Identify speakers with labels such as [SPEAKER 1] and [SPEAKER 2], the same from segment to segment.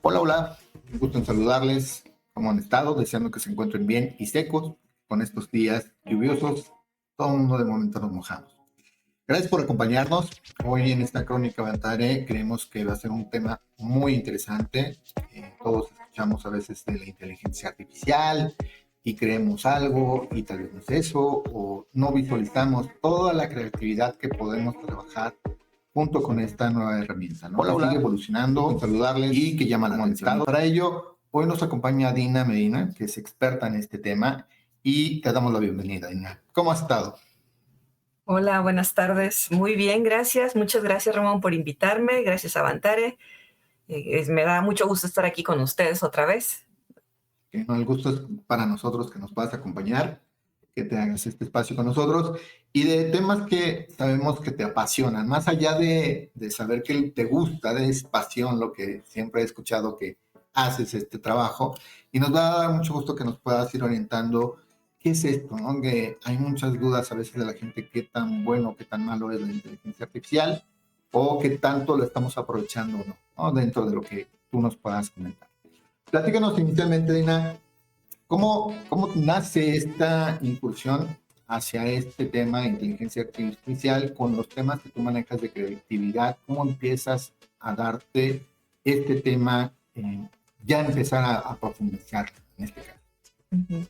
[SPEAKER 1] Hola, hola, un gusto en saludarles. ¿Cómo han estado? Deseando que se encuentren bien y secos con estos días lluviosos. Todo el mundo de momento nos mojamos. Gracias por acompañarnos. Hoy en esta crónica Bantaré creemos que va a ser un tema muy interesante. Todos escuchamos a veces de la inteligencia artificial y creemos algo y tal vez no es eso, o no visualizamos toda la creatividad que podemos trabajar junto con esta nueva herramienta, ¿no? Hola, hola. Sigue evolucionando, saludarles y que llama la atención. Para ello, hoy nos acompaña Dina Medina, que es experta en este tema, y te damos la bienvenida, Dina. ¿Cómo has estado?
[SPEAKER 2] Hola, buenas tardes. Muy bien, gracias. Muchas gracias, Ramón, por invitarme. Gracias a Bantare. Me da mucho gusto estar aquí con ustedes otra vez.
[SPEAKER 1] El gusto es para nosotros que nos puedas acompañar, que te hagas este espacio con nosotros y de temas que sabemos que te apasionan, más allá de saber que te gusta, de pasión, lo que siempre he escuchado que haces este trabajo, y nos va a dar mucho gusto que nos puedas ir orientando qué es esto, ¿no? Que hay muchas dudas a veces de la gente, qué tan bueno, qué tan malo es la inteligencia artificial o qué tanto lo estamos aprovechando o no, ¿no? Dentro de lo que tú nos puedas comentar. Platícanos inicialmente, Dina, ¿cómo nace esta incursión hacia este tema de inteligencia artificial con los temas que tú manejas de creatividad? ¿Cómo empiezas a darte este tema, ya empezar a profundizar en este caso?
[SPEAKER 2] Ujú.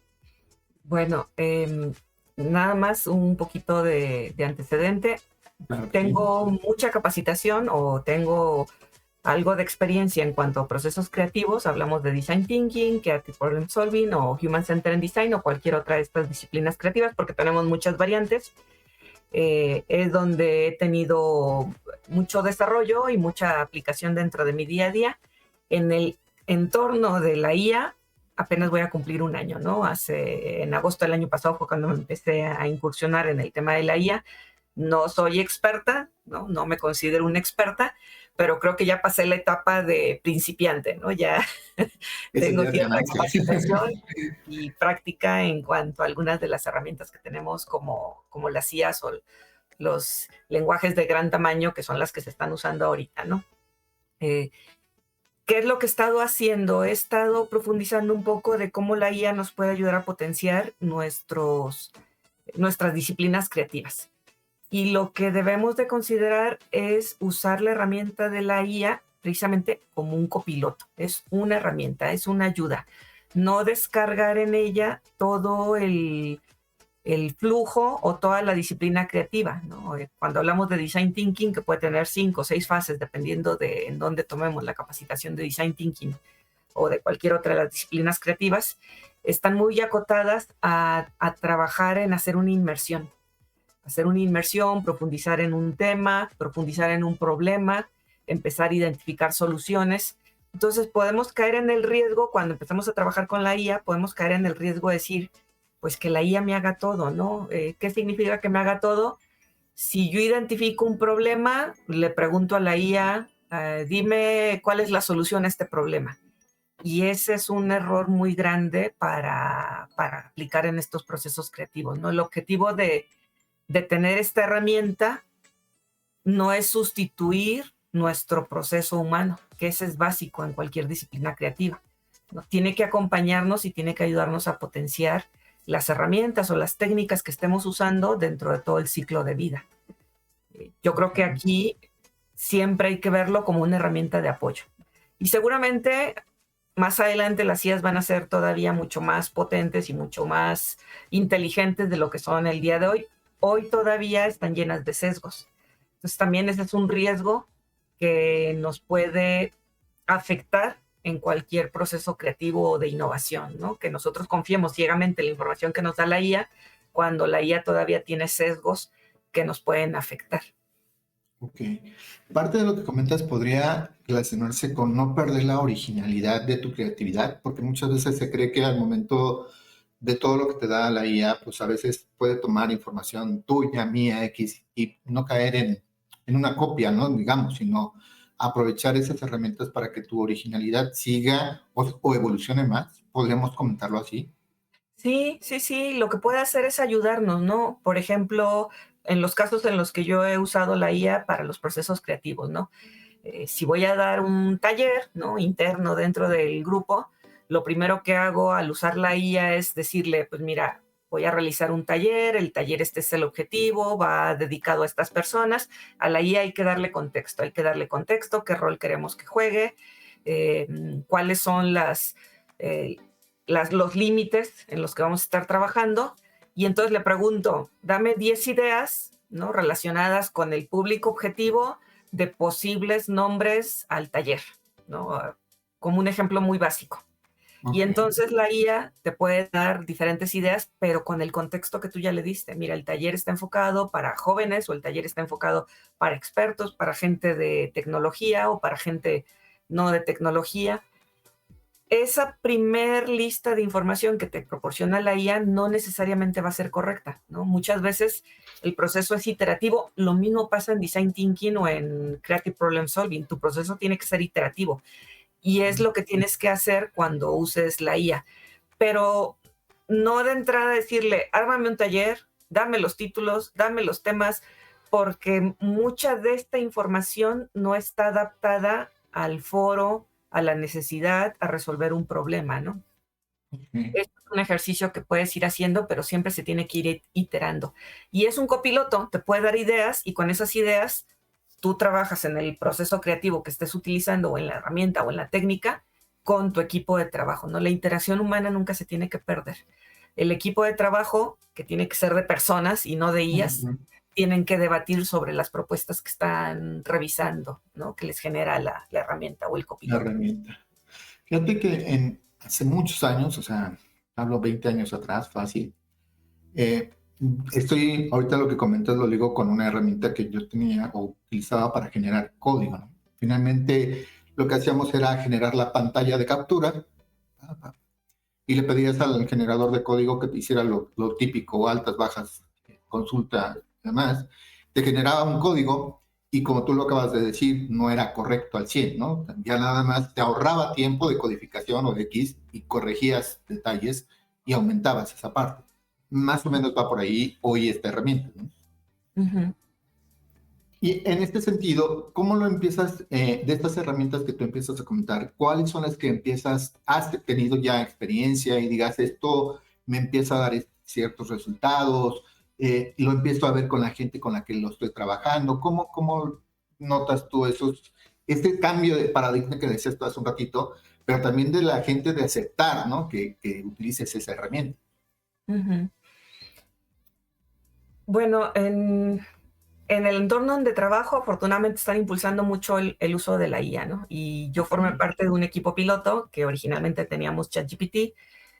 [SPEAKER 2] Bueno, nada más un poquito de antecedente.
[SPEAKER 1] Claro que sí.
[SPEAKER 2] Tengo mucha capacitación o tengo algo de experiencia en cuanto a procesos creativos. Hablamos de Design Thinking, Creative Problem Solving o Human Centered Design o cualquier otra de estas disciplinas creativas porque tenemos muchas variantes. Es donde he tenido mucho desarrollo y mucha aplicación dentro de mi día a día. En el entorno de la IA, apenas voy a cumplir un año, ¿no? En agosto del año pasado fue cuando me empecé a incursionar en el tema de la IA. No soy experta, ¿no? No me considero una experta, pero creo que ya pasé la etapa de principiante, ¿no? Ya
[SPEAKER 1] Eso
[SPEAKER 2] tengo
[SPEAKER 1] ya es
[SPEAKER 2] cierta
[SPEAKER 1] ganancia.
[SPEAKER 2] capacitación y práctica en cuanto a algunas de las herramientas que tenemos como las IAs o los lenguajes de gran tamaño que son las que se están usando ahorita, ¿no? Eh, ¿Qué es lo que he estado haciendo? He estado profundizando un poco de cómo la IA nos puede ayudar a potenciar nuestras disciplinas creativas. Y lo que debemos de considerar es usar la herramienta de la IA precisamente como un copiloto. Es una herramienta, es una ayuda. No descargar en ella todo el flujo o toda la disciplina creativa, ¿no? Cuando hablamos de design thinking, que puede tener 5 o 6 fases, dependiendo de en dónde tomemos la capacitación de design thinking o de cualquier otra de las disciplinas creativas, están muy acotadas a trabajar en hacer una inmersión, profundizar en un tema, profundizar en un problema, empezar a identificar soluciones. Entonces podemos caer en el riesgo, cuando empezamos a trabajar con la IA, podemos caer en el riesgo de decir, pues que la IA me haga todo, ¿no? ¿Qué significa que me haga todo? Si yo identifico un problema, le pregunto a la IA, dime cuál es la solución a este problema. Y ese es un error muy grande para aplicar en estos procesos creativos, ¿no? El objetivo de tener esta herramienta no es sustituir nuestro proceso humano, que ese es básico en cualquier disciplina creativa, ¿no? Tiene que acompañarnos y tiene que ayudarnos a potenciar las herramientas o las técnicas que estemos usando dentro de todo el ciclo de vida. Yo creo que aquí siempre hay que verlo como una herramienta de apoyo. Y seguramente más adelante las IAs van a ser todavía mucho más potentes y mucho más inteligentes de lo que son el día de hoy. Hoy todavía están llenas de sesgos. Entonces también ese es un riesgo que nos puede afectar en cualquier proceso creativo o de innovación, ¿no? Que nosotros confiemos ciegamente en la información que nos da la IA cuando la IA todavía tiene sesgos que nos pueden afectar.
[SPEAKER 1] Ok. Parte de lo que comentas podría relacionarse con no perder la originalidad de tu creatividad, porque muchas veces se cree que al momento de todo lo que te da la IA, pues a veces puede tomar información tuya, mía, X, y no caer en una copia, ¿no? Digamos, sino aprovechar esas herramientas para que tu originalidad siga o evolucione más. Podríamos comentarlo así.
[SPEAKER 2] Sí, sí, sí, lo que puede hacer es ayudarnos, ¿no? Por ejemplo, en los casos en los que yo he usado la IA para los procesos creativos, ¿no? Si voy a dar un taller, ¿no?, interno dentro del grupo, lo primero que hago al usar la IA es decirle, pues mira, voy a realizar un taller, el taller este es el objetivo, va dedicado a estas personas. A la IA hay que darle contexto, qué rol queremos que juegue, cuáles son los límites en los que vamos a estar trabajando. Y entonces le pregunto, dame 10 ideas, ¿no?, relacionadas con el público objetivo de posibles nombres al taller, ¿no? Como un ejemplo muy básico. Y
[SPEAKER 1] Ok.
[SPEAKER 2] entonces la IA te puede dar diferentes ideas, pero con el contexto que tú ya le diste. Mira, el taller está enfocado para jóvenes, o el taller está enfocado para expertos, para gente de tecnología o para gente no de tecnología. Esa primer lista de información que te proporciona la IA no necesariamente va a ser correcta, ¿no? Muchas veces el proceso es iterativo. Lo mismo pasa en Design Thinking o en Creative Problem Solving. Tu proceso tiene que ser iterativo. Y es lo que tienes que hacer cuando uses la IA. Pero no de entrada decirle, ármame un taller, dame los títulos, dame los temas, porque mucha de esta información no está adaptada al foro, a la necesidad, a resolver un problema, ¿no?
[SPEAKER 1] Ok.
[SPEAKER 2] Es un ejercicio que puedes ir haciendo, pero siempre se tiene que ir iterando. Y es un copiloto, te puede dar ideas y con esas ideas tú trabajas en el proceso creativo que estés utilizando o en la herramienta o en la técnica con tu equipo de trabajo, ¿no? La interacción humana nunca se tiene que perder. El equipo de trabajo, que tiene que ser de personas y no de IAs,
[SPEAKER 1] Ujú.
[SPEAKER 2] tienen que debatir sobre las propuestas que están revisando, ¿no?, que les genera la herramienta o el
[SPEAKER 1] La
[SPEAKER 2] copiloto.
[SPEAKER 1] herramienta. Fíjate que hace muchos años, o sea, hablo 20 años atrás, fácil, eh, ahorita lo que comentas lo digo con una herramienta que yo tenía o utilizaba para generar código, ¿no? Finalmente, lo que hacíamos era generar la pantalla de captura y le pedías al generador de código que te hiciera lo típico, altas, bajas, consulta, demás. Te generaba un código y como tú lo acabas de decir, no era correcto al 100, ¿no? Ya nada más te ahorraba tiempo de codificación o de X y corregías detalles y aumentabas esa parte. Más o menos va por ahí hoy esta herramienta, ¿no?
[SPEAKER 2] Ujú.
[SPEAKER 1] Y en este sentido, ¿cómo lo empiezas, de estas herramientas que tú empiezas a comentar, cuáles son las que has tenido ya experiencia y digas, esto me empieza a dar ciertos resultados, lo empiezo a ver con la gente con la que lo estoy trabajando? ¿Cómo notas tú este cambio de paradigma que decías tú hace un ratito, pero también de la gente de aceptar, ¿no?, que utilices esa herramienta?
[SPEAKER 2] Ujú. Bueno, en el entorno donde trabajo, afortunadamente están impulsando mucho el uso de la IA, ¿no? Y yo
[SPEAKER 1] Ok.
[SPEAKER 2] formé parte de un equipo piloto que originalmente teníamos ChatGPT.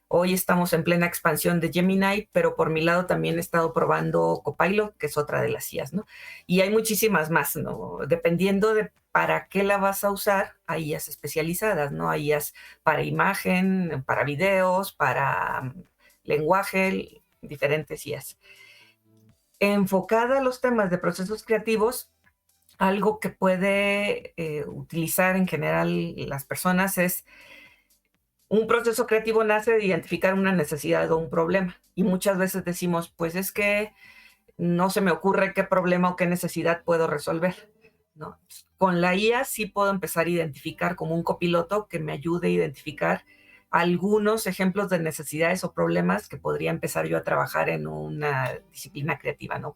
[SPEAKER 2] Hoy estamos en plena expansión de Gemini, pero por mi lado también he estado probando Copilot, que es otra de las IAs, ¿no? Y hay muchísimas más, ¿no? Dependiendo de para qué la vas a usar, hay IAs especializadas, ¿no? Hay IAs para imagen, para videos, para lenguaje, diferentes IAs. Enfocada a los temas de procesos creativos, algo que puede utilizar en general las personas es un proceso creativo nace de identificar una necesidad o un problema. Y muchas veces decimos, pues es que no se me ocurre qué problema o qué necesidad puedo resolver, ¿no? Con la IA sí puedo empezar a identificar como un copiloto que me ayude a identificar algunos ejemplos de necesidades o problemas que podría empezar yo a trabajar en una disciplina creativa, ¿no?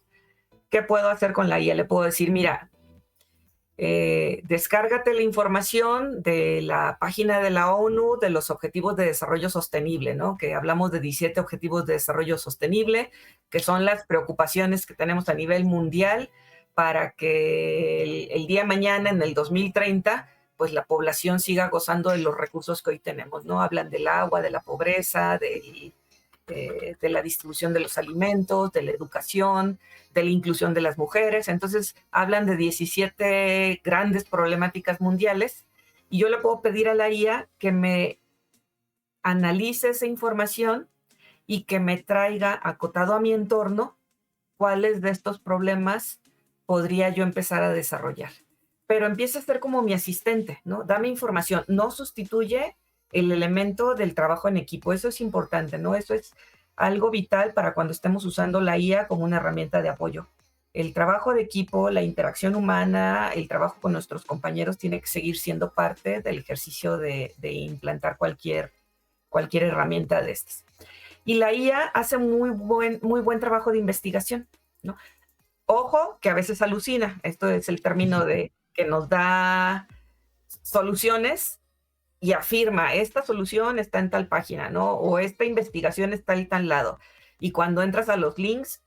[SPEAKER 2] ¿Qué puedo hacer con la IA? Le puedo decir, mira, descárgate la información de la página de la ONU de los Objetivos de Desarrollo Sostenible, ¿no? Que hablamos de 17 Objetivos de Desarrollo Sostenible, que son las preocupaciones que tenemos a nivel mundial para que el día de mañana, en el 2030, pues la población siga gozando de los recursos que hoy tenemos, ¿no? Hablan del agua, de la pobreza, de la distribución de los alimentos, de la educación, de la inclusión de las mujeres. Entonces, hablan de 17 grandes problemáticas mundiales y yo le puedo pedir a la IA que me analice esa información y que me traiga acotado a mi entorno cuáles de estos problemas podría yo empezar a desarrollar. Pero empieza a ser como mi asistente, ¿no? Dame información, no sustituye el elemento del trabajo en equipo. Eso es importante, ¿no? Eso es algo vital para cuando estemos usando la IA como una herramienta de apoyo. el trabajo de equipo, la interacción humana, el trabajo con nuestros compañeros tiene que seguir siendo parte del ejercicio de implantar cualquier herramienta de estas. Y la IA hace muy buen trabajo de investigación, ¿no? Ojo, que a veces alucina. Esto es el término de que nos da soluciones y afirma, esta solución está en tal página, ¿no? O esta investigación está en tal lado. Y cuando entras a los links,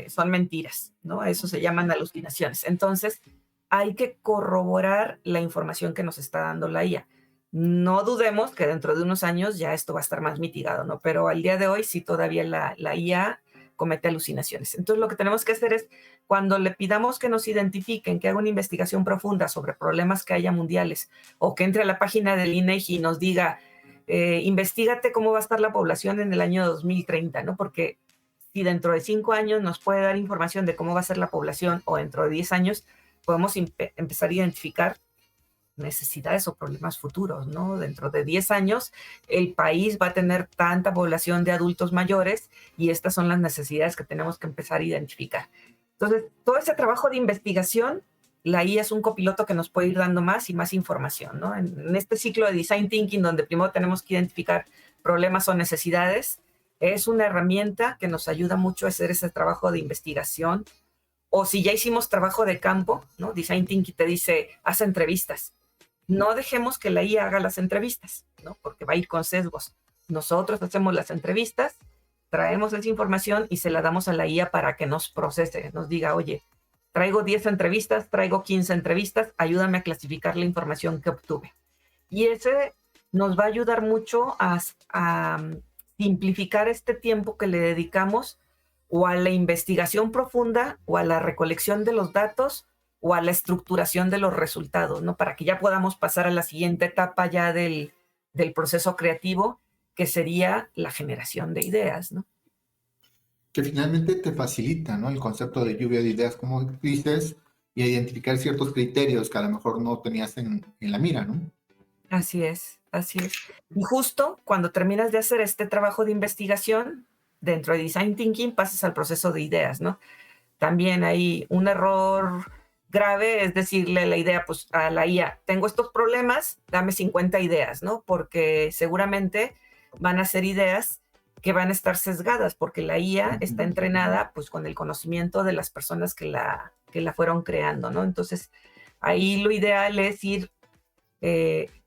[SPEAKER 2] son mentiras, ¿no? Eso se llaman alucinaciones. Entonces, hay que corroborar la información que nos está dando la IA. No dudemos que dentro de unos años ya esto va a estar más mitigado, ¿no? Pero al día de hoy sí todavía la IA comete alucinaciones. Entonces, lo que tenemos que hacer es, cuando le pidamos que nos identifiquen, que haga una investigación profunda sobre problemas que haya mundiales, o que entre a la página del INEGI y nos diga, investígate cómo va a estar la población en el año 2030, ¿no? Porque si dentro de 5 años nos puede dar información de cómo va a ser la población, o dentro de 10 años, podemos empezar a identificar necesidades o problemas futuros, ¿no? Dentro de 10 años, el país va a tener tanta población de adultos mayores y estas son las necesidades que tenemos que empezar a identificar. Entonces, todo ese trabajo de investigación, la IA es un copiloto que nos puede ir dando más y más información, ¿no? En este ciclo de Design Thinking, donde primero tenemos que identificar problemas o necesidades, es una herramienta que nos ayuda mucho a hacer ese trabajo de investigación. O si ya hicimos trabajo de campo, ¿no? Design Thinking te dice, haz entrevistas. No dejemos que la IA haga las entrevistas, ¿no? Porque va a ir con sesgos. Nosotros hacemos las entrevistas, traemos esa información y se la damos a la IA para que nos procese, nos diga, oye, traigo 10 entrevistas, traigo 15 entrevistas, ayúdame a clasificar la información que obtuve. Y ese nos va a ayudar mucho a simplificar este tiempo que le dedicamos o a la investigación profunda o a la recolección de los datos o a la estructuración de los resultados, ¿no? Para que ya podamos pasar a la siguiente etapa ya del proceso creativo, que sería la generación de ideas, ¿no?
[SPEAKER 1] Que finalmente te facilita, ¿no? El concepto de lluvia de ideas, como dices, y identificar ciertos criterios que a lo mejor no tenías en la mira, ¿no?
[SPEAKER 2] Así es, así es. Y justo cuando terminas de hacer este trabajo de investigación, dentro de Design Thinking pasas al proceso de ideas, ¿no? También hay un error grave, es decirle la idea pues, a la IA, tengo estos problemas, dame 50 ideas, ¿no? Porque seguramente van a ser ideas que van a estar sesgadas, porque la IA está entrenada pues, con el conocimiento de las personas que la fueron creando, ¿no? Entonces, ahí lo ideal es ir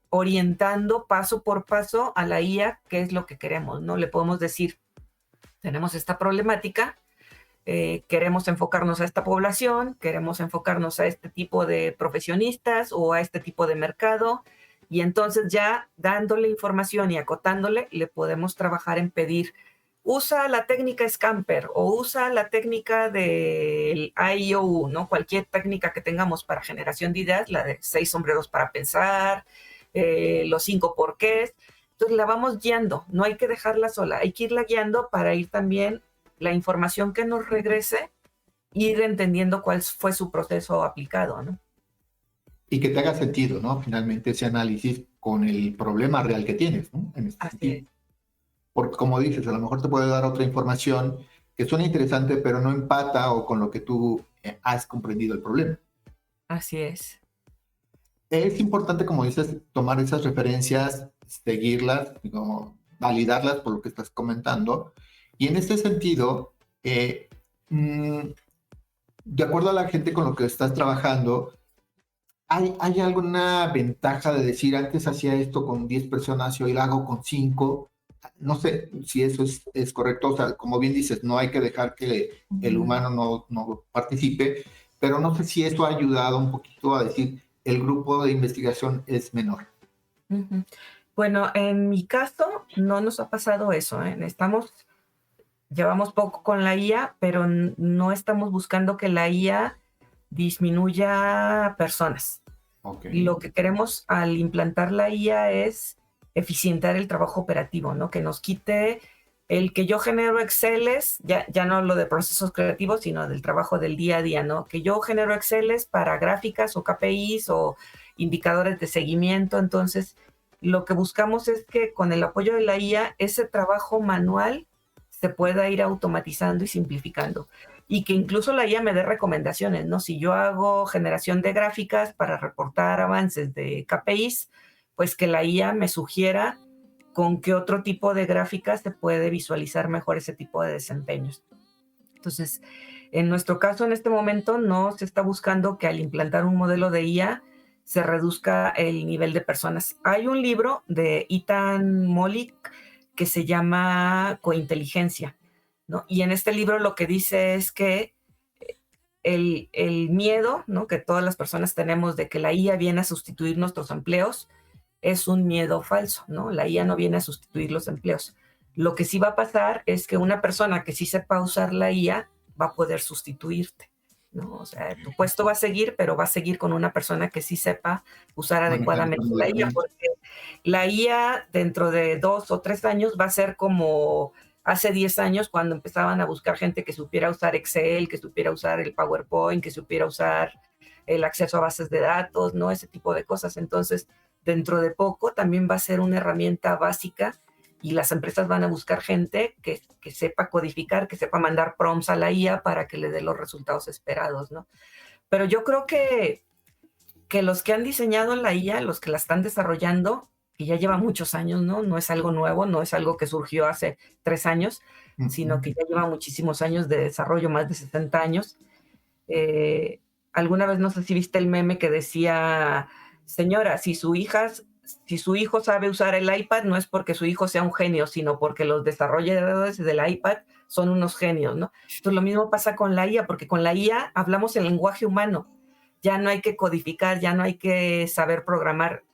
[SPEAKER 2] orientando paso por paso a la IA qué es lo que queremos, ¿no? Le podemos decir, tenemos esta problemática, queremos enfocarnos a esta población, queremos enfocarnos a este tipo de profesionistas o a este tipo de mercado, y entonces ya dándole información y acotándole, le podemos trabajar en pedir, usa la técnica Scamper o usa la técnica del IOU, ¿no? Cualquier técnica que tengamos para generación de ideas, la de 6 sombreros para pensar, los 5 porqués. Entonces la vamos guiando, no hay que dejarla sola, hay que irla guiando para ir también la información que nos regrese, ir entendiendo cuál fue su proceso aplicado, ¿no?
[SPEAKER 1] Y que te haga sentido, ¿no? Finalmente ese análisis con el problema real que tienes, ¿no? En este sentido. Porque como dices, a lo mejor te puede dar otra información que suena interesante, pero no empata o con lo que tú has comprendido el problema.
[SPEAKER 2] Así es.
[SPEAKER 1] Es importante, como dices, tomar esas referencias, seguirlas, digo, validarlas por lo que estás comentando. Y en este sentido, de acuerdo a la gente con lo que estás trabajando, ¿hay alguna ventaja de decir antes hacía esto con 10 personas y hoy lo hago con 5? No sé si eso es correcto. O sea, como bien dices, no hay que dejar que el humano no participe, pero no sé si eso ha ayudado un poquito a decir el grupo de investigación es menor.
[SPEAKER 2] Bueno, en mi caso no nos ha pasado eso, ¿eh? Llevamos poco con la IA, pero no estamos buscando que la IA disminuya personas.
[SPEAKER 1] Okay.
[SPEAKER 2] Lo que queremos al implantar la IA es eficientar el trabajo operativo, ¿no? Que nos quite el que yo genero Exceles, ya no lo de procesos creativos, sino del trabajo del día a día, ¿no? Que yo genero Exceles para gráficas o KPIs o indicadores de seguimiento. Entonces, lo que buscamos es que con el apoyo de la IA, ese trabajo manual se pueda ir automatizando y simplificando. y que incluso la IA me dé recomendaciones, ¿no? Si yo hago generación de gráficas para reportar avances de KPIs, pues que la IA me sugiera con qué otro tipo de gráficas se puede visualizar mejor ese tipo de desempeños. Entonces, en nuestro caso, en este momento, no se está buscando que al implantar un modelo de IA se reduzca el nivel de personas. Hay un libro de Ethan Mollick que se llama Cointeligencia, ¿no? Y en este libro lo que dice es que el miedo, ¿no?, que todas las personas tenemos de que la IA viene a sustituir nuestros empleos es un miedo falso, ¿no? La IA no viene a sustituir los empleos. Lo que sí va a pasar es que una persona que sí sepa usar la IA va a poder sustituirte, ¿no? O sea, tu puesto va a seguir, pero va a seguir con una persona que sí sepa usar
[SPEAKER 1] Manejar
[SPEAKER 2] adecuadamente
[SPEAKER 1] las
[SPEAKER 2] la IA,
[SPEAKER 1] herramientas.
[SPEAKER 2] porque la IA dentro de 2 o 3 años va a ser como hace 10 años cuando empezaban a buscar gente que supiera usar Excel, que supiera usar el PowerPoint, que supiera usar el acceso a bases de datos, ¿no? Ese tipo de cosas. Entonces, dentro de poco también va a ser una herramienta básica y las empresas van a buscar gente que sepa codificar, que sepa mandar prompts a la IA para que le dé los resultados esperados, ¿no? Pero yo creo que los que han diseñado la IA, los que la están desarrollando, que ya lleva muchos años, ¿no? No es algo nuevo, no es algo que surgió hace 3 años, sino que ya lleva muchísimos años de desarrollo, más de 60 años. Eh, Alguna vez no sé si viste el meme que decía, señora, si su hijo sabe usar el iPad, no es porque su hijo sea un genio, sino porque los desarrolladores del iPad son unos genios, ¿no? Entonces lo mismo pasa con la IA, porque con la IA hablamos el lenguaje humano. Ya no hay que codificar, ya no hay que saber programar.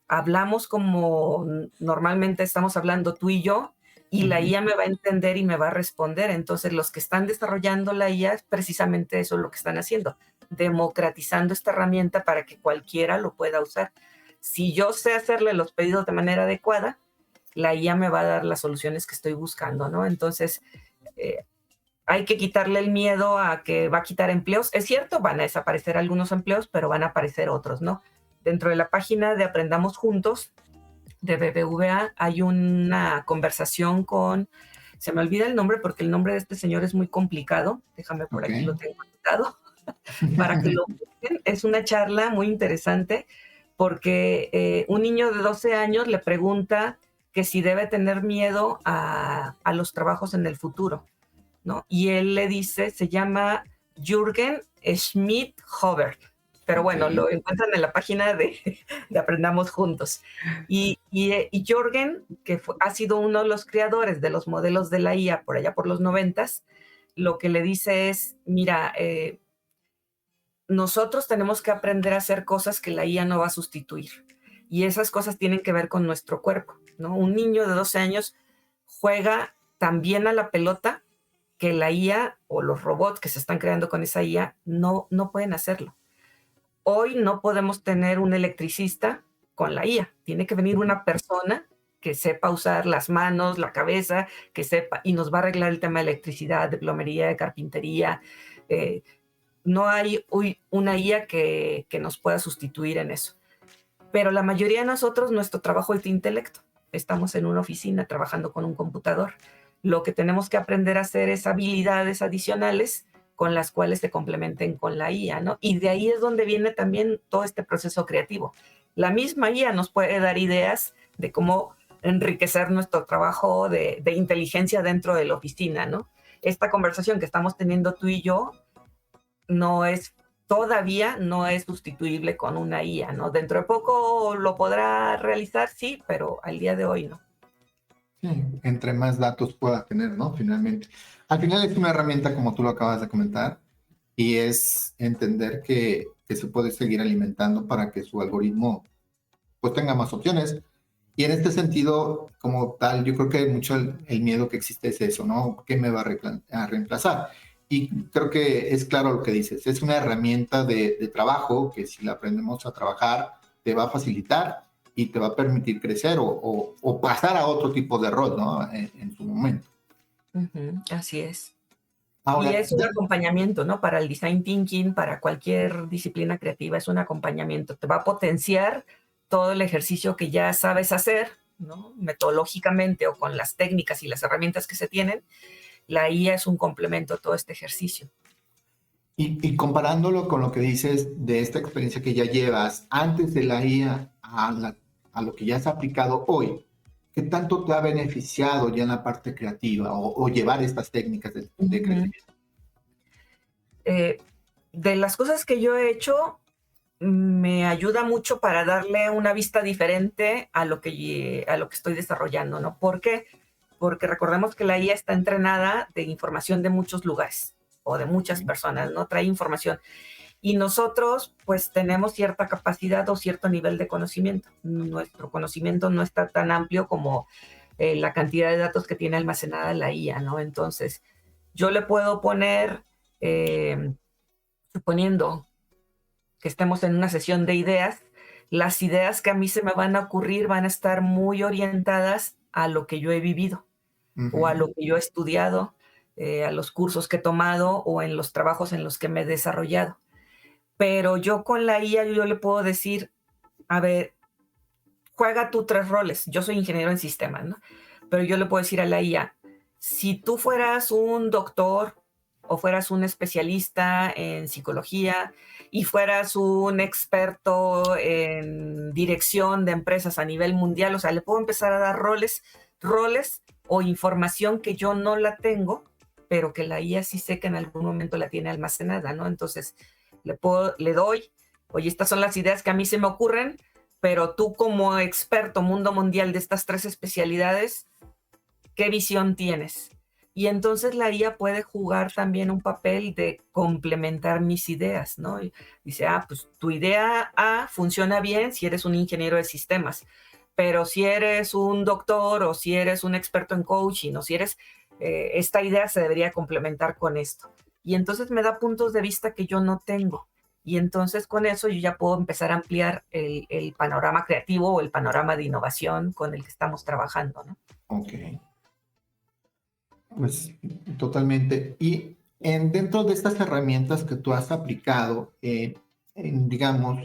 [SPEAKER 2] Hablamos como normalmente estamos hablando tú y yo, y la IA me va a entender y me va a responder. Entonces, los que están desarrollando la IA es precisamente eso lo que están haciendo, democratizando esta herramienta para que cualquiera lo pueda usar. Si yo sé hacerle los pedidos de manera adecuada, la IA me va a dar las soluciones que estoy buscando, ¿no? Entonces, eh, hay que quitarle el miedo a que va a quitar empleos. Es cierto, van a desaparecer algunos empleos, pero van a aparecer otros, ¿no? Dentro de la página de Aprendamos Juntos de BBVA hay una conversación con, se me olvida el nombre porque el nombre de este señor es muy complicado, déjame por aquí lo
[SPEAKER 1] Ok.
[SPEAKER 2] tengo anotado, para que lo busquen. Es una charla muy interesante porque un niño de 12 años le pregunta que si debe tener miedo a los trabajos en el futuro, ¿no? Y él le dice, se llama Jürgen Schmidt-Hover, pero
[SPEAKER 1] Ok.
[SPEAKER 2] bueno, lo encuentran en la página de Aprendamos Juntos. Y Jürgen, que ha sido uno de los creadores de los modelos de la IA por allá por los 90s, lo que le dice es, mira, nosotros tenemos que aprender a hacer cosas que la IA no va a sustituir. Y esas cosas tienen que ver con nuestro cuerpo, ¿no? Un niño de 12 años juega también a la pelota que la IA o los robots que se están creando con esa IA no pueden hacerlo. Hoy no podemos tener un electricista con la IA. Tiene que venir una persona que sepa usar las manos, la cabeza, que sepa, y nos va a arreglar el tema de electricidad, de plomería, de carpintería. Eh, no hay una IA que nos pueda sustituir en eso. Pero la mayoría de nosotros, nuestro trabajo es de intelecto. Estamos en una oficina trabajando con un computador. Lo que tenemos que aprender a hacer es habilidades adicionales con las cuales se complementen con la IA, ¿no? Y de ahí es donde viene también todo este proceso creativo. La misma IA nos puede dar ideas de cómo enriquecer nuestro trabajo de inteligencia dentro de la oficina, ¿no? Esta conversación que estamos teniendo tú y yo no es, todavía no es sustituible con una IA, ¿no? Dentro de poco lo podrá realizar, sí, pero al día de hoy no.
[SPEAKER 1] Sí, entre más datos pueda tener, ¿no? Finalmente. Al final es una herramienta, como tú lo acabas de comentar, y es entender que se puede seguir alimentando para que su algoritmo pues tenga más opciones. Y en este sentido, como tal, yo creo que mucho el miedo que existe es eso, ¿no? ¿Qué me va a reemplazar? Y creo que es claro lo que dices, es una herramienta de trabajo que si la aprendemos a trabajar, te va a facilitar y te va a permitir crecer o pasar a otro tipo de rol, ¿no? En su momento.
[SPEAKER 2] Así es. Y
[SPEAKER 1] Ahora,
[SPEAKER 2] es un acompañamiento, ¿no? Para el design thinking, para cualquier disciplina creativa, es un acompañamiento. Te va a potenciar todo el ejercicio que ya sabes hacer, ¿no? Metodológicamente o con las técnicas y las herramientas que se tienen. La IA es un complemento a todo este ejercicio.
[SPEAKER 1] Y comparándolo con lo que dices de esta experiencia que ya llevas antes de la IA a lo que ya has aplicado hoy, ¿qué tanto te ha beneficiado ya en la parte creativa o llevar estas técnicas de
[SPEAKER 2] Ujú.
[SPEAKER 1] crecimiento?
[SPEAKER 2] Eh, de las cosas que yo he hecho, me ayuda mucho para darle una vista diferente a lo que estoy desarrollando, ¿no? ¿Por qué? Porque recordemos que la IA está entrenada de información de muchos lugares o de muchas
[SPEAKER 1] Ok.
[SPEAKER 2] personas, ¿no? Trae información. Y nosotros, pues, tenemos cierta capacidad o cierto nivel de conocimiento. Nuestro conocimiento no está tan amplio como la cantidad de datos que tiene almacenada la IA, ¿no? Entonces, yo le puedo poner, eh, suponiendo que estemos en una sesión de ideas, las ideas que a mí se me van a ocurrir van a estar muy orientadas a lo que yo he vivido o a
[SPEAKER 1] Ujú.
[SPEAKER 2] lo que yo he estudiado, a los cursos que he tomado o en los trabajos en los que me he desarrollado. Pero yo con la IA yo le puedo decir, a ver, juega tú 3 roles. Yo soy ingeniero en sistemas, ¿no? Pero yo le puedo decir a la IA, si tú fueras un doctor o fueras un especialista en psicología y fueras un experto en dirección de empresas a nivel mundial, o sea, le puedo empezar a dar roles o información que yo no la tengo, pero que la IA sí sé que en algún momento la tiene almacenada, ¿no? Entonces, le doy, oye, estas son las ideas que a mí se me ocurren, pero tú como experto mundo mundial de estas 3 especialidades, ¿qué visión tienes? Y entonces la IA puede jugar también un papel de complementar mis ideas, ¿no? Y dice, pues tu idea A funciona bien si eres un ingeniero de sistemas, pero si eres un doctor o si eres un experto en coaching o si eres, esta idea se debería complementar con esto. Y entonces me da puntos de vista que yo no tengo. Y entonces con eso yo ya puedo empezar a ampliar el panorama creativo o el panorama de innovación con el que estamos trabajando, ¿no?
[SPEAKER 1] Ok, pues totalmente. Y dentro de estas herramientas que tú has aplicado, digamos,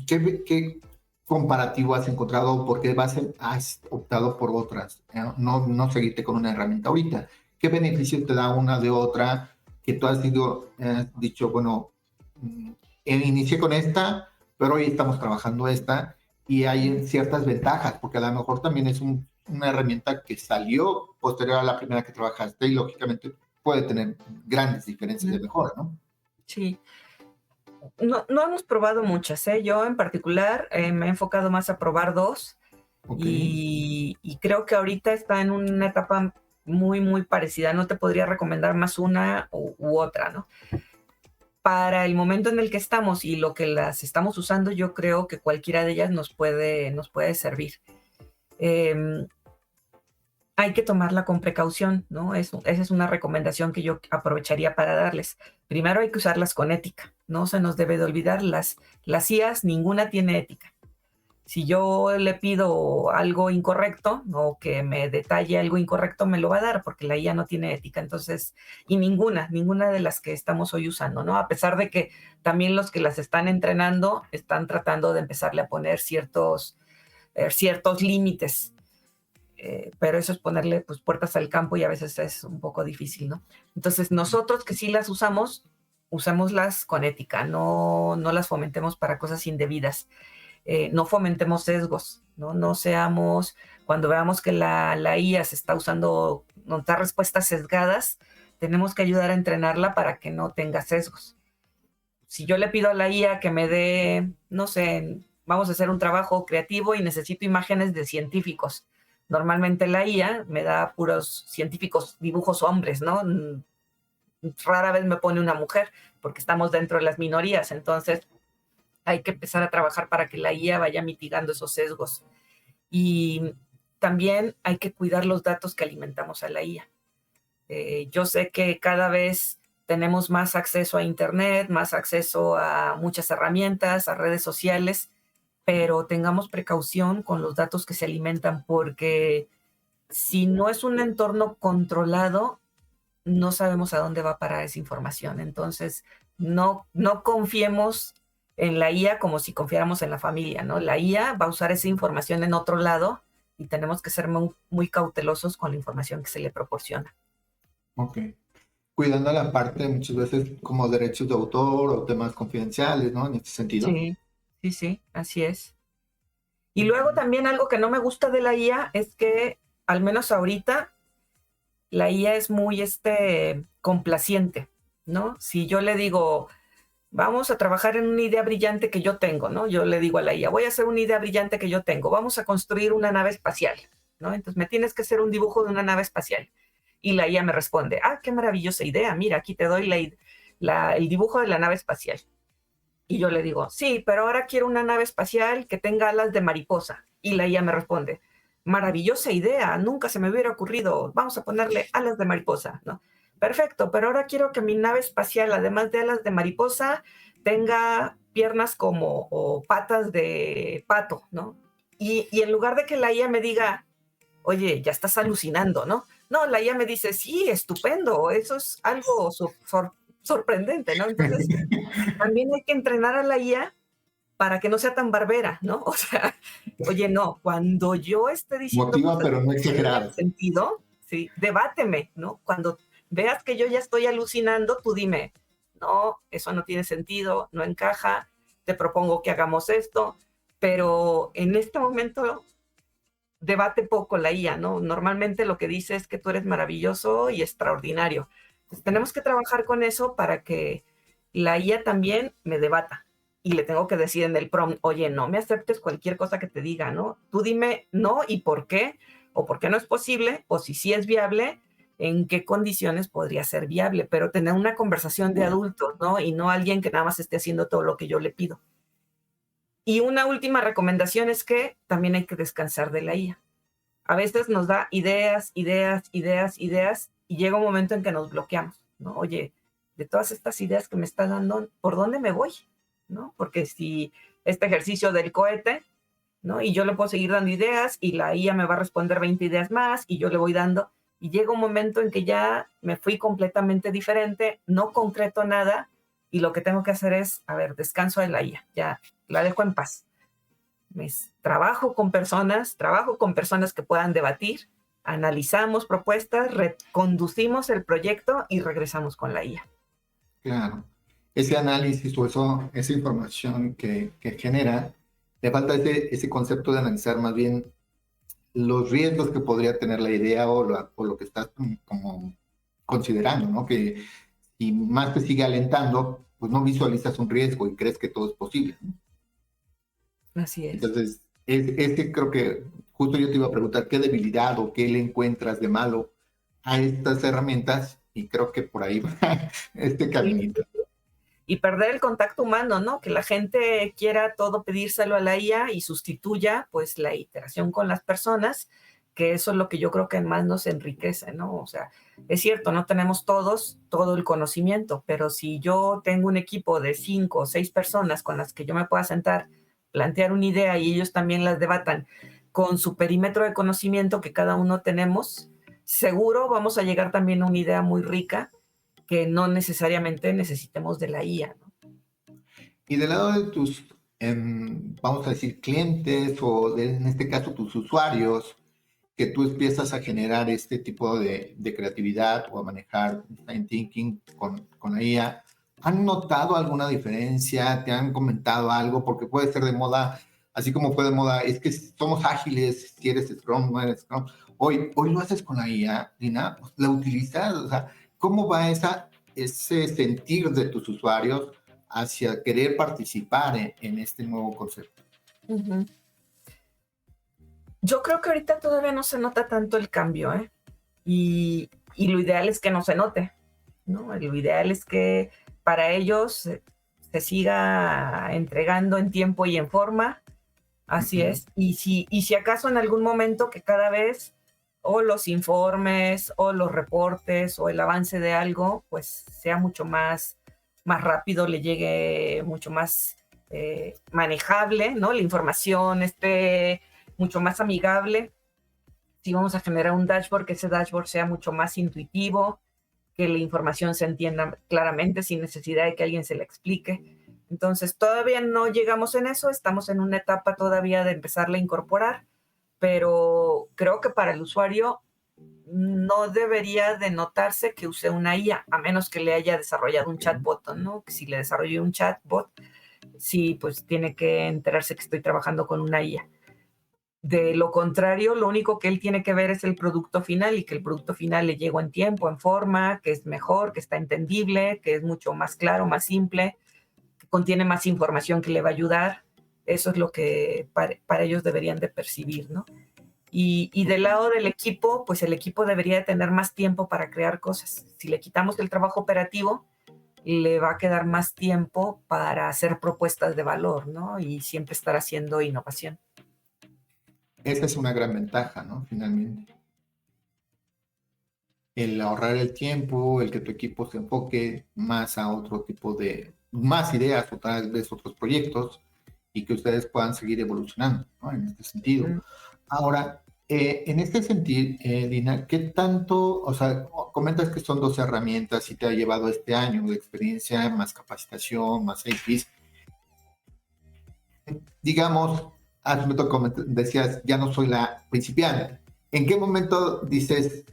[SPEAKER 1] ¿qué comparativo has encontrado? ¿Por qué has optado por otras? No seguirte con una herramienta ahorita. ¿Qué beneficio te da una de otra que tú has dicho, bueno, mm, inicié con esta, pero hoy estamos trabajando esta y hay ciertas ventajas, porque a lo mejor también es una herramienta que salió posterior a la primera que trabajaste y lógicamente puede tener grandes diferencias de mejora, ¿no?
[SPEAKER 2] Sí. No hemos probado muchas, ¿eh? Yo en particular, me he enfocado más a probar 2
[SPEAKER 1] Ok,
[SPEAKER 2] y creo que ahorita está en una etapa muy, muy parecida. No te podría recomendar más una u otra, ¿no? Para el momento en el que estamos y lo que las estamos usando, yo creo que cualquiera de ellas nos puede servir. Em, Hay que tomarla con precaución, ¿no? Esa es una recomendación que yo aprovecharía para darles. Primero hay que usarlas con ética, no se nos debe de olvidar, las IAs ninguna tiene ética. Si yo le pido algo incorrecto o que me detalle algo incorrecto, me lo va a dar porque la IA no tiene ética. Entonces, y ninguna de las que estamos hoy usando, ¿no? A pesar de que también los que las están entrenando están tratando de empezarle a poner ciertos límites, pero eso es ponerle pues, puertas al campo y a veces es un poco difícil, ¿no? Entonces, nosotros que sí las usamos, usémoslas con ética, no las fomentemos para cosas indebidas, no fomentemos sesgos, ¿no? No seamos, cuando veamos que la IA se está usando, nos da respuestas sesgadas, tenemos que ayudar a entrenarla para que no tenga sesgos. Si yo le pido a la IA que me dé, no sé, vamos a hacer un trabajo creativo y necesito imágenes de científicos. Normalmente la IA me da puros científicos, dibujos hombres, ¿no? Rara vez me pone una mujer porque estamos dentro de las minorías. Entonces hay que empezar a trabajar para que la IA vaya mitigando esos sesgos. Y también hay que cuidar los datos que alimentamos a la IA. Yo sé que cada vez tenemos más acceso a Internet, más acceso a muchas herramientas, a redes sociales, pero tengamos precaución con los datos que se alimentan porque si no es un entorno controlado, no sabemos a dónde va a parar esa información. Entonces, no confiemos en la IA como si confiáramos en la familia, ¿no? La IA va a usar esa información en otro lado y tenemos que ser muy, muy cautelosos con la información que se le proporciona.
[SPEAKER 1] ok. cuidando la parte muchas veces como derechos de autor o temas confidenciales, ¿no? En este sentido.
[SPEAKER 2] Sí, sí, sí, así es. Y luego también algo que no me gusta de la IA es que, al menos ahorita, la IA es muy complaciente, ¿no? Si yo le digo, vamos a trabajar en una idea brillante que yo tengo, ¿no? Yo le digo a la IA, voy a hacer una idea brillante que yo tengo, vamos a construir una nave espacial, ¿no? Entonces me tienes que hacer un dibujo de una nave espacial. Y la IA me responde, ah, qué maravillosa idea, mira, aquí te doy el dibujo de la nave espacial. Y yo le digo, sí, pero ahora quiero una nave espacial que tenga alas de mariposa. Y la IA me responde, maravillosa idea, nunca se me hubiera ocurrido, vamos a ponerle alas de mariposa, ¿no? Perfecto, pero ahora quiero que mi nave espacial, además de alas de mariposa, tenga piernas como o patas de pato, ¿no? Y en lugar de que la IA me diga, oye, ya estás alucinando, ¿no? No, la IA me dice, sí, estupendo, eso es algo sorprendente, ¿no? Entonces, también hay que entrenar a la IA para que no sea tan barbera, ¿no? O sea, oye, no, cuando yo esté diciendo
[SPEAKER 1] Motiva,
[SPEAKER 2] cosas
[SPEAKER 1] pero no
[SPEAKER 2] que no tienen
[SPEAKER 1] exagerado.
[SPEAKER 2] sentido, sí, debáteme, ¿no? Cuando veas que yo ya estoy alucinando, tú dime, no, eso no tiene sentido, no encaja, te propongo que hagamos esto, pero en este momento debate poco la IA, ¿no? Normalmente lo que dice es que tú eres maravilloso y extraordinario. Entonces, tenemos que trabajar con eso para que la IA también me debata. Y le tengo que decir en el prompt, oye, no me aceptes cualquier cosa que te diga, ¿no? Tú dime no y por qué, o por qué no es posible, o si sí es viable, en qué condiciones podría ser viable, pero tener una conversación de adultos, ¿no? Y no alguien que nada más esté haciendo todo lo que yo le pido. Y una última recomendación es que también hay que descansar de la IA. A veces nos da ideas, ideas, ideas, ideas, y llega un momento en que nos bloqueamos, ¿no? Oye, de todas estas ideas que me está dando, ¿por dónde me voy? ¿No? Porque si este ejercicio del cohete, ¿no? Y yo le puedo seguir dando ideas y la IA me va a responder 20 ideas más y yo le voy dando, y llega un momento en que ya me fui completamente diferente, no concreto nada, y lo que tengo que hacer es, a ver, descanso de la IA, ya la dejo en paz. Trabajo con personas que puedan debatir, analizamos propuestas, reconducimos el proyecto y regresamos con la IA.
[SPEAKER 1] Claro. Ese análisis o eso, esa información que genera, le falta ese concepto de analizar más bien los riesgos que podría tener la idea o lo que estás como considerando, ¿no? Que si más te sigue alentando, pues no visualizas un riesgo y crees que todo es posible, ¿no?
[SPEAKER 2] Así es.
[SPEAKER 1] Entonces, es que creo que justo yo te iba a preguntar qué debilidad o qué le encuentras de malo a estas herramientas y creo que por ahí va este
[SPEAKER 2] Sí.
[SPEAKER 1] caminito.
[SPEAKER 2] Y perder el contacto humano, ¿no? Que la gente quiera todo pedírselo a la IA y sustituya pues la iteración con las personas, que eso es lo que yo creo que más nos enriquece, ¿no? O sea, es cierto, no tenemos todos todo el conocimiento, pero si yo tengo un equipo de 5 o 6 personas con las que yo me pueda sentar, plantear una idea y ellos también las debatan con su perímetro de conocimiento que cada uno tenemos, seguro vamos a llegar también a una idea muy rica que no necesariamente necesitemos de la IA, ¿no?
[SPEAKER 1] Y del lado de tus, vamos a decir, clientes o en este caso tus usuarios, que tú empiezas a generar este tipo de creatividad o a manejar design thinking con la IA, ¿han notado alguna diferencia? ¿Te han comentado algo? Porque puede ser de moda, así como fue de moda, es que somos ágiles, si eres Scrum, no eres Scrum. Hoy lo haces con la IA, Lina, la utilizas, o sea, ¿cómo va ese sentir de tus usuarios hacia querer participar en este nuevo concepto?
[SPEAKER 2] Ujú. Yo creo que ahorita todavía no se nota tanto el cambio, ¿eh? Y lo ideal es que no se note, ¿no? Lo ideal es que para ellos se siga entregando en tiempo y en forma, así
[SPEAKER 1] Ujú.
[SPEAKER 2] es. Y si acaso en algún momento que cada vez o los informes o los reportes o el avance de algo, pues sea mucho más rápido, le llegue mucho más manejable, ¿no? La información esté mucho más amigable. Si vamos a generar un dashboard, que ese dashboard sea mucho más intuitivo, que la información se entienda claramente sin necesidad de que alguien se la explique. Entonces, todavía no llegamos en eso, estamos en una etapa todavía de empezarla a incorporar, pero creo que para el usuario no debería de notarse que use una IA, a menos que le haya desarrollado un chatbot, ¿no? Que si le desarrollé un chatbot, sí, pues tiene que enterarse que estoy trabajando con una IA. De lo contrario, lo único que él tiene que ver es el producto final y que el producto final le llegó en tiempo, en forma, que es mejor, que está entendible, que es mucho más claro, más simple, que contiene más información que le va a ayudar. Eso es lo que para ellos deberían de percibir, ¿no? Y del lado del equipo, pues el equipo debería de tener más tiempo para crear cosas. Si le quitamos el trabajo operativo, le va a quedar más tiempo para hacer propuestas de valor, ¿no? Y siempre estar haciendo innovación.
[SPEAKER 1] Esa es una gran ventaja, ¿no? Finalmente. El ahorrar el tiempo, el que tu equipo se enfoque más a otro tipo de, más ideas o tal vez otros proyectos y que ustedes puedan seguir evolucionando, ¿no? En este sentido. Ahora, en este sentido, Lina, ¿qué tanto, o sea, comentas que son 2 herramientas y te ha llevado este año de experiencia, más capacitación, más X? Digamos, hace un momento como decías, ya no soy la principiante. ¿En qué momento dices,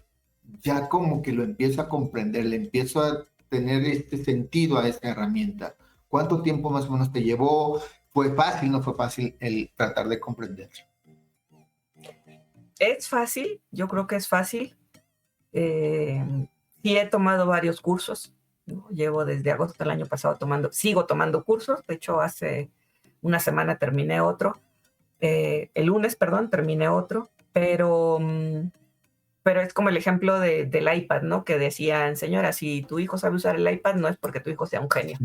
[SPEAKER 1] ya como que lo empiezo a comprender, le empiezo a tener este sentido a esta herramienta? ¿Cuánto tiempo más o menos te llevó? ¿Fue fácil, no fue fácil el tratar de comprender?
[SPEAKER 2] Es fácil, yo creo que es fácil. Sí he tomado varios cursos, ¿no? Llevo desde agosto del año pasado sigo tomando cursos. De hecho, hace una semana terminé otro. El lunes, perdón, terminé otro. Pero es como el ejemplo del iPad, ¿no? Que decían, señora, si tu hijo sabe usar el iPad, no es porque tu hijo sea un genio.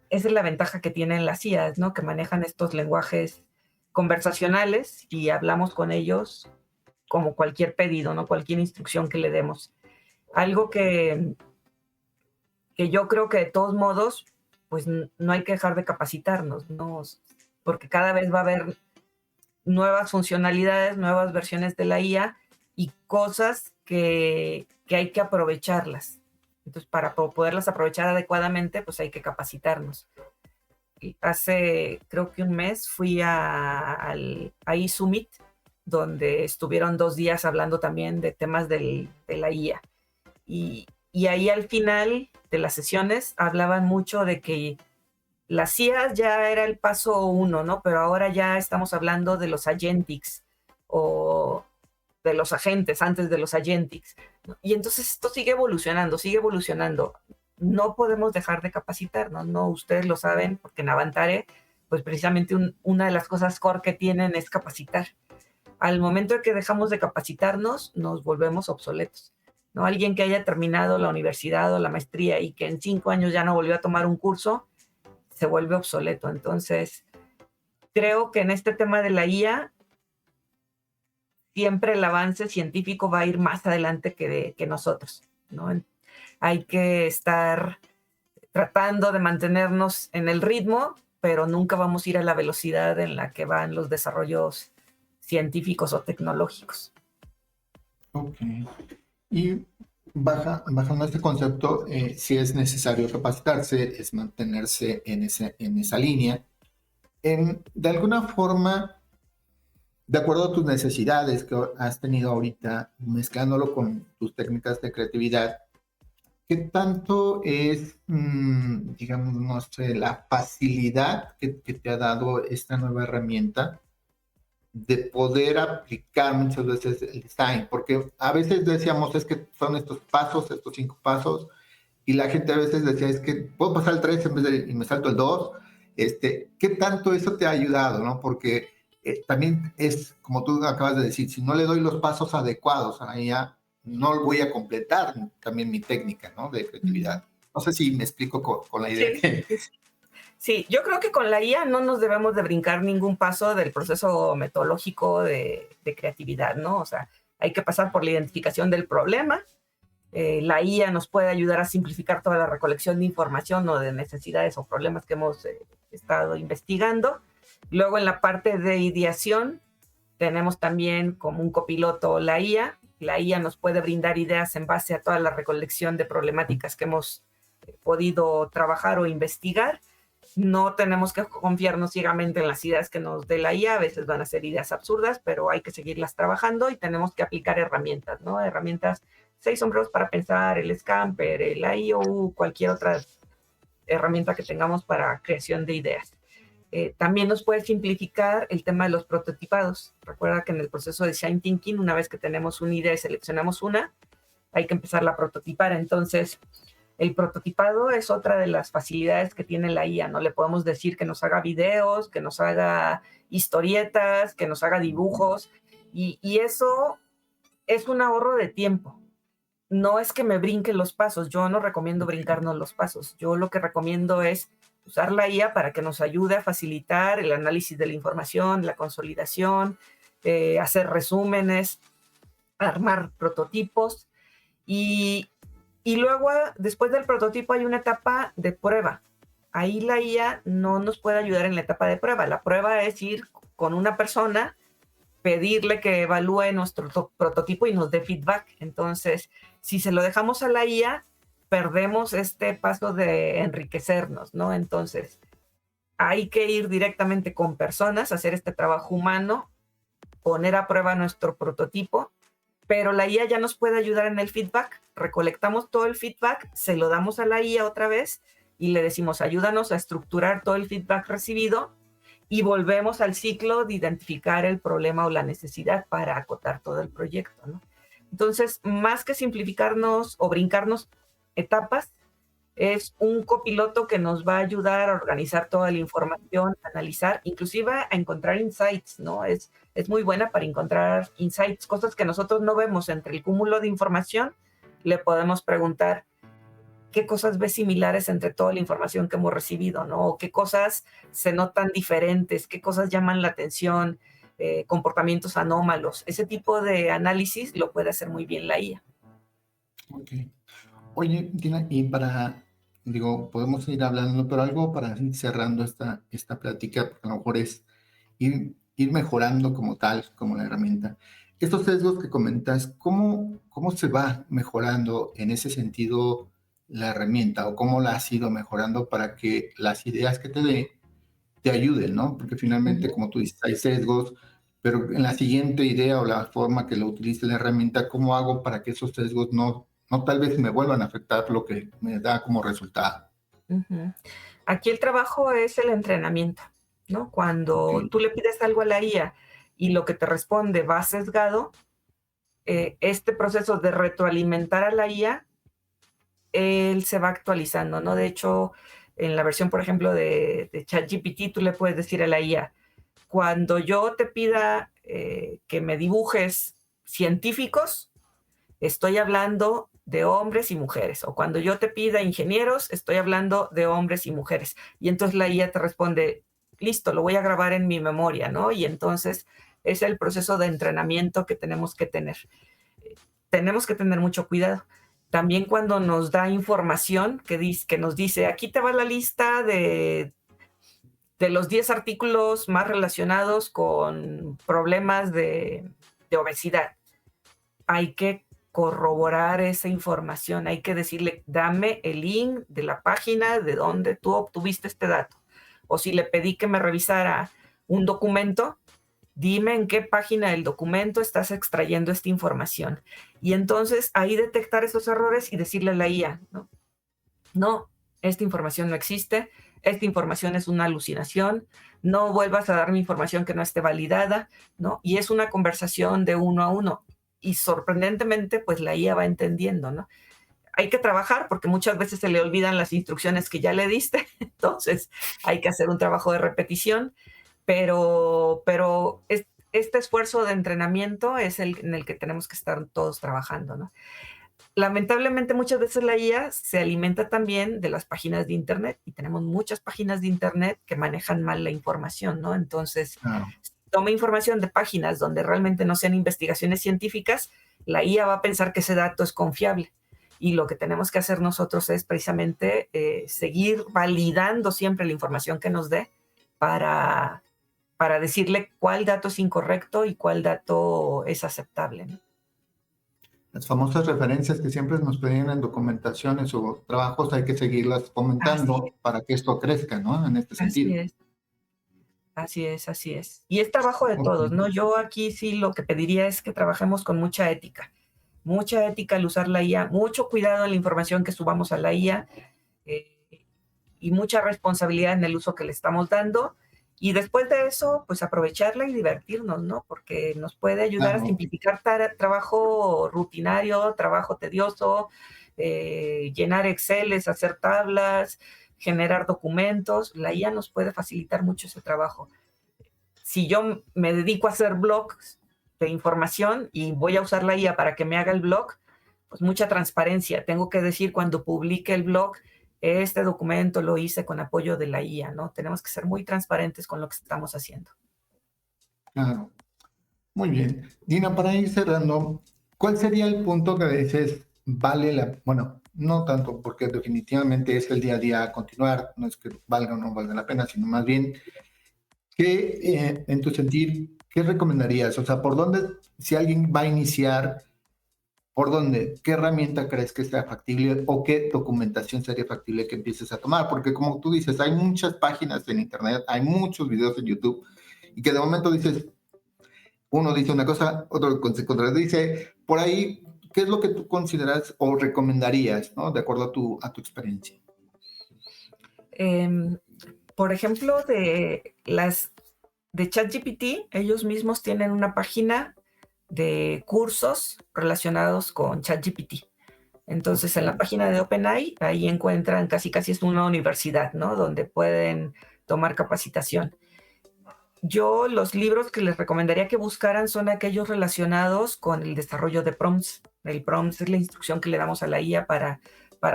[SPEAKER 2] Esa es la ventaja que tienen las IAs, ¿no? Que manejan estos lenguajes conversacionales y hablamos con ellos como cualquier pedido, ¿no? Cualquier instrucción que le demos. Algo que yo creo que de todos modos, pues no hay que dejar de capacitarnos, ¿no? Porque cada vez va a haber nuevas funcionalidades, nuevas versiones de la IA y cosas que hay que aprovecharlas. Entonces, para poderlas aprovechar adecuadamente, pues hay que capacitarnos. Y hace, creo que un mes, fui a eSummit, donde estuvieron 2 días hablando también de temas de la IA. Y ahí al final de las sesiones hablaban mucho de que las IAs ya era el paso 1, ¿no? Pero ahora ya estamos hablando de los agentics o de los agentes antes de los agentics, ¿no? Y entonces esto sigue evolucionando, sigue evolucionando. No podemos dejar de capacitarnos, ¿no? Ustedes lo saben, porque en Avantare, pues precisamente una de las cosas core que tienen es capacitar. Al momento de que dejamos de capacitarnos, nos volvemos obsoletos, ¿no? Alguien que haya terminado la universidad o la maestría y que en 5 años ya no volvió a tomar un curso, se vuelve obsoleto. Entonces, creo que en este tema de la IA, siempre el avance científico va a ir más adelante que nosotros, ¿no? Hay que estar tratando de mantenernos en el ritmo, pero nunca vamos a ir a la velocidad en la que van los desarrollos científicos o tecnológicos.
[SPEAKER 1] Ok. Y bajando este concepto, si es necesario capacitarse, es mantenerse en esa línea. De alguna forma, de acuerdo a tus necesidades que has tenido ahorita, mezclándolo con tus técnicas de creatividad, ¿qué tanto es, digamos, no sé, la facilidad que te ha dado esta nueva herramienta de poder aplicar muchas veces el design? Porque a veces decíamos, es que son estos pasos, estos 5 pasos, y la gente a veces decía, es que puedo pasar el 3 y me salto el 2. ¿Qué tanto eso te ha ayudado, no? Porque también es, como tú acabas de decir, si no le doy los pasos adecuados a ella, no voy a completar también mi técnica, ¿no? De creatividad. No sé si me explico con la idea
[SPEAKER 2] Sí,
[SPEAKER 1] que...
[SPEAKER 2] sí, yo creo que con la IA no nos debemos de brincar ningún paso del proceso metodológico de creatividad, ¿no? O sea, hay que pasar por la identificación del problema. La IA nos puede ayudar a simplificar toda la recolección de información o de necesidades o problemas que hemos estado investigando. Luego, en la parte de ideación, tenemos también como un copiloto la IA. La IA nos puede brindar ideas en base a toda la recolección de problemáticas que hemos podido trabajar o investigar. no tenemos que confiarnos ciegamente en las ideas que nos dé la IA. A veces van a ser ideas absurdas, pero hay que seguirlas trabajando y tenemos que aplicar herramientas, ¿no? Herramientas, 6 sombreros para pensar, el Scamper, el IOU, cualquier otra herramienta que tengamos para creación de ideas. También nos puede simplificar el tema de los prototipados. Recuerda que en el proceso de Design Thinking, una vez que tenemos una idea y seleccionamos una, hay que empezarla a prototipar. Entonces, el prototipado es otra de las facilidades que tiene la IA, ¿no? Le podemos decir que nos haga videos, que nos haga historietas, que nos haga dibujos, y eso es un ahorro de tiempo. No es que me brinque los pasos, yo no recomiendo brincarnos los pasos. Yo lo que recomiendo es usar la IA para que nos ayude a facilitar el análisis de la información, la consolidación, hacer resúmenes, armar prototipos y, y luego, después del prototipo, hay una etapa de prueba. Ahí la IA no nos puede ayudar en la etapa de prueba. La prueba es ir con una persona, pedirle que evalúe nuestro prototipo y nos dé feedback. Entonces, si se lo dejamos a la IA, perdemos este paso de enriquecernos, ¿no? Entonces, hay que ir directamente con personas, hacer este trabajo humano, poner a prueba nuestro prototipo, pero la IA ya nos puede ayudar en el feedback. Recolectamos todo el feedback, se lo damos a la IA otra vez y le decimos, ayúdanos a estructurar todo el feedback recibido, y volvemos al ciclo de identificar el problema o la necesidad para acotar todo el proyecto, ¿no? Entonces, más que simplificarnos o brincarnos etapas, es un copiloto que nos va a ayudar a organizar toda la información, a analizar, inclusive a encontrar insights, ¿no? Es muy buena para encontrar insights, cosas que nosotros no vemos entre el cúmulo de información. Le podemos preguntar qué cosas ves similares entre toda la información que hemos recibido, ¿no? O qué cosas se notan diferentes, qué cosas llaman la atención, comportamientos anómalos. Ese tipo de análisis lo puede hacer muy bien la IA.
[SPEAKER 1] Ok. Oye, Tina, y podemos ir hablando, pero algo para ir cerrando esta plática, porque a lo mejor es ir mejorando como tal, como la herramienta. Estos sesgos que comentas, ¿cómo se va mejorando en ese sentido la herramienta o cómo la has ido mejorando para que las ideas que te dé te ayuden, ¿no? Porque finalmente, como tú dices, hay sesgos, pero en la siguiente idea o la forma que lo utilice la herramienta, ¿cómo hago para que esos sesgos no tal vez me vuelvan a afectar lo que me da como resultado?
[SPEAKER 2] Uh-huh. Aquí el trabajo es el entrenamiento, ¿no? Cuando
[SPEAKER 1] Okay.
[SPEAKER 2] tú le pides algo a la IA y lo que te responde va sesgado, este proceso de retroalimentar a la IA, él se va actualizando, ¿no? De hecho, en la versión, por ejemplo, de ChatGPT, tú le puedes decir a la IA, cuando yo te pida que me dibujes científicos, estoy hablando de hombres y mujeres. O cuando yo te pida ingenieros, estoy hablando de hombres y mujeres. Y entonces la IA te responde, listo, lo voy a grabar en mi memoria, ¿no? Y entonces es el proceso de entrenamiento que tenemos que tener. Tenemos que tener mucho cuidado. También cuando nos da información que nos dice, aquí te va la lista de los 10 artículos más relacionados con problemas de obesidad. Hay que corroborar esa información, hay que decirle, dame el link de la página de donde tú obtuviste este dato. O si le pedí que me revisara un documento, dime en qué página del documento estás extrayendo esta información. Y entonces ahí detectar esos errores y decirle a la IA, no, esta información no existe, esta información es una alucinación, no vuelvas a darme información que no esté validada, ¿no? Y es una conversación de uno a uno. Y sorprendentemente, pues la IA va entendiendo, ¿no? Hay que trabajar porque muchas veces se le olvidan las instrucciones que ya le diste, entonces hay que hacer un trabajo de repetición, pero este esfuerzo de entrenamiento es el en el que tenemos que estar todos trabajando, ¿no? Lamentablemente muchas veces la IA se alimenta también de las páginas de Internet y tenemos muchas páginas de Internet que manejan mal la información, ¿no? Entonces,
[SPEAKER 1] Claro.
[SPEAKER 2] si toma información de páginas donde realmente no sean investigaciones científicas, la IA va a pensar que ese dato es confiable. Y lo que tenemos que hacer nosotros es precisamente seguir validando siempre la información que nos dé para, para decirle cuál dato es incorrecto y cuál dato es aceptable, ¿no?
[SPEAKER 1] Las famosas referencias que siempre nos pedían en documentaciones o trabajos, hay que seguirlas
[SPEAKER 2] Así
[SPEAKER 1] fomentando para que esto crezca, ¿no? En este
[SPEAKER 2] así
[SPEAKER 1] sentido.
[SPEAKER 2] es, así es, así es. Y es trabajo de
[SPEAKER 1] Ok,
[SPEAKER 2] todos, ¿no? Yo aquí sí lo que pediría es que trabajemos con mucha ética al usar la IA, mucho cuidado en la información que subamos a la IA, eh, y mucha responsabilidad en el uso que le estamos dando. Y después de eso, pues aprovecharla y divertirnos, ¿no? Porque nos puede ayudar a
[SPEAKER 1] claro,
[SPEAKER 2] simplificar trabajo rutinario, trabajo tedioso, llenar Exceles, hacer tablas, generar documentos. La IA nos puede facilitar mucho ese trabajo. Si yo me dedico a hacer blogs de información y voy a usar la IA para que me haga el blog, pues mucha transparencia. Tengo que decir cuando publique el blog, este documento lo hice con apoyo de la IA, ¿no? Tenemos que ser muy transparentes con lo que estamos haciendo.
[SPEAKER 1] claro. Muy bien. Dina, para ir cerrando, ¿cuál sería el punto que dices vale bueno, no tanto porque definitivamente es el día a día a continuar, no es que valga o no valga la pena, sino más bien, ¿qué, en tu sentir, qué recomendarías? O sea, ¿por dónde, si alguien va a iniciar, por dónde, qué herramienta crees que sea factible o qué documentación sería factible que empieces a tomar? Porque como tú dices, hay muchas páginas en Internet, hay muchos videos en YouTube y que de momento dices, uno dice una cosa, otro se contradice. Por ahí, ¿qué es lo que tú consideras o recomendarías, ¿no? De acuerdo a tu experiencia.
[SPEAKER 2] Em, por ejemplo, de ChatGPT, ellos mismos tienen una página de cursos relacionados con ChatGPT. Entonces, en la
[SPEAKER 1] Ok.
[SPEAKER 2] página de OpenAI, ahí encuentran casi es una universidad, ¿no? Donde pueden tomar capacitación. Yo los libros que les recomendaría que buscaran son aquellos relacionados con el desarrollo de prompts. El prompt es la instrucción que le damos a la IA para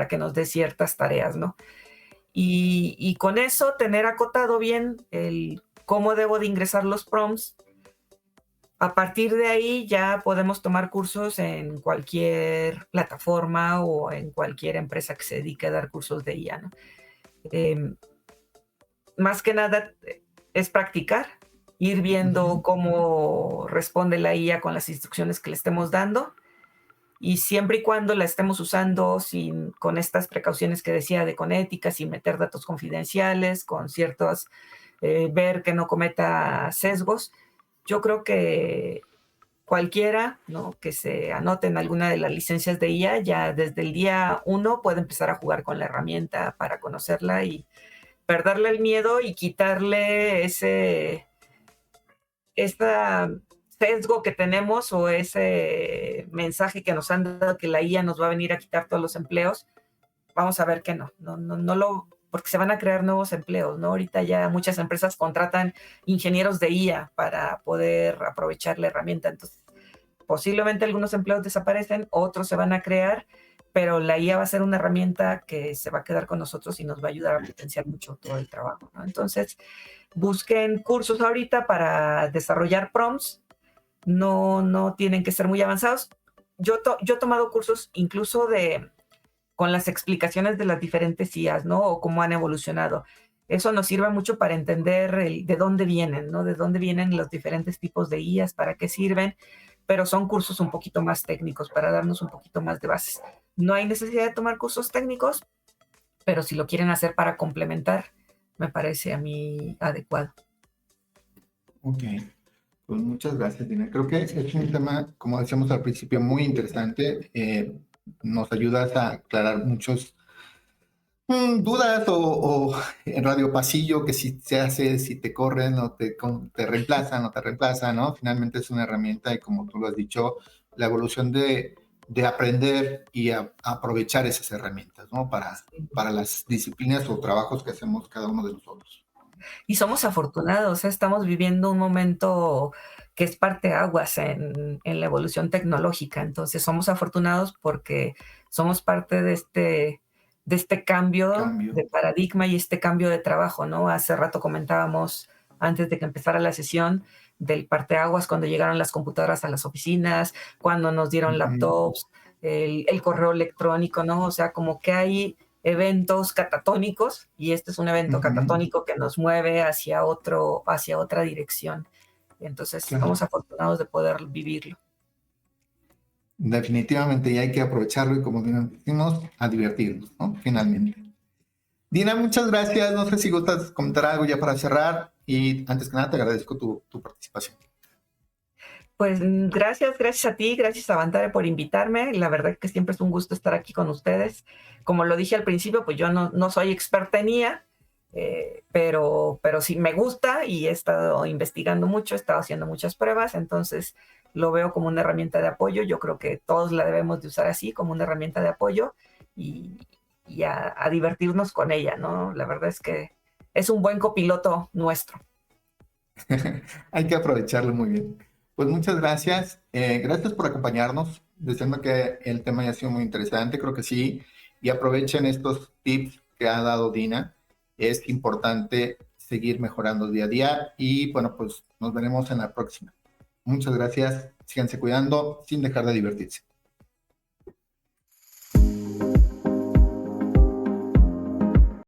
[SPEAKER 2] que nos dé ciertas tareas, ¿no? Y con eso tener acotado bien el cómo debo de ingresar los prompts. A partir de ahí ya podemos tomar cursos en cualquier plataforma o en cualquier empresa que se dedique a dar cursos de IA, ¿no? Em, Más que nada es practicar, ir viendo
[SPEAKER 1] Ujú.
[SPEAKER 2] cómo responde la IA con las instrucciones que le estemos dando y siempre y cuando la estemos usando con estas precauciones que decía de con ética, sin meter datos confidenciales, con ciertos, ver que no cometa sesgos. Yo creo que cualquiera, ¿no? Que se anote en alguna de las licencias de IA, ya desde el día uno puede empezar a jugar con la herramienta para conocerla y perderle el miedo y quitarle ese sesgo que tenemos o ese mensaje que nos han dado que la IA nos va a venir a quitar todos los empleos. Vamos a ver que porque se van a crear nuevos empleos, ¿no? Ahorita ya muchas empresas contratan ingenieros de IA para poder aprovechar la herramienta. Entonces, posiblemente algunos empleos desaparecen, otros se van a crear, pero la IA va a ser una herramienta que se va a quedar con nosotros y nos va a ayudar a potenciar mucho todo el trabajo, ¿no? Entonces, busquen cursos ahorita para desarrollar prompts, no tienen que ser muy avanzados. Yo he tomado cursos incluso con las explicaciones de las diferentes IAs, ¿no? O cómo han evolucionado. Eso nos sirve mucho para entender de dónde vienen, ¿no? De dónde vienen los diferentes tipos de IAs, para qué sirven, pero son cursos un poquito más técnicos para darnos un poquito más de bases. No hay necesidad de tomar cursos técnicos, pero si lo quieren hacer para complementar, me parece a mí adecuado.
[SPEAKER 1] Ok, pues muchas gracias, Dina. Creo que es un tema, como decíamos al principio, muy interesante. Nos ayudas a aclarar muchos dudas o en radio pasillo, que si se hace, si te corren o te reemplazan o te reemplazan, ¿no? Finalmente es una herramienta y como tú lo has dicho, la evolución de aprender y aprovechar esas herramientas, ¿no? Para las disciplinas o trabajos que hacemos cada uno de nosotros.
[SPEAKER 2] Y somos afortunados, estamos viviendo un momento que es parteaguas en la evolución tecnológica. Entonces, somos afortunados porque somos parte de este cambio
[SPEAKER 1] Cambio.
[SPEAKER 2] de paradigma y este cambio de trabajo, ¿no? Hace rato comentábamos, antes de que empezara la sesión, del parteaguas cuando llegaron las computadoras a las oficinas, cuando nos dieron
[SPEAKER 1] Ujú.
[SPEAKER 2] laptops, el correo electrónico, ¿no? O sea, como que hay eventos catatónicos y este es un evento
[SPEAKER 1] Ujú.
[SPEAKER 2] catatónico que nos mueve hacia otra dirección. Entonces,
[SPEAKER 1] Claro.
[SPEAKER 2] estamos afortunados de poder vivirlo.
[SPEAKER 1] Definitivamente, y hay que aprovecharlo y como bien decimos, a divertirnos, ¿no? Finalmente. Dina, muchas gracias. No sé si gustas comentar algo ya para cerrar y antes que nada te agradezco tu participación.
[SPEAKER 2] Pues gracias a ti, gracias a Bantare por invitarme. La verdad que siempre es un gusto estar aquí con ustedes. Como lo dije al principio, pues yo no soy experta en IA, pero sí me gusta y he estado investigando mucho, he estado haciendo muchas pruebas, entonces lo veo como una herramienta de apoyo. Yo creo que todos la debemos de usar así, como una herramienta de apoyo y, y a divertirnos con ella, ¿no? La verdad es que es un buen copiloto nuestro.
[SPEAKER 1] Hay que aprovecharlo muy bien. Pues muchas gracias. Gracias por acompañarnos. Deseando que el tema haya sido muy interesante, creo que sí. Y aprovechen estos tips que ha dado Dina. Es importante seguir mejorando día a día y bueno, pues nos veremos en la próxima. Muchas gracias. Síganse cuidando sin dejar de divertirse.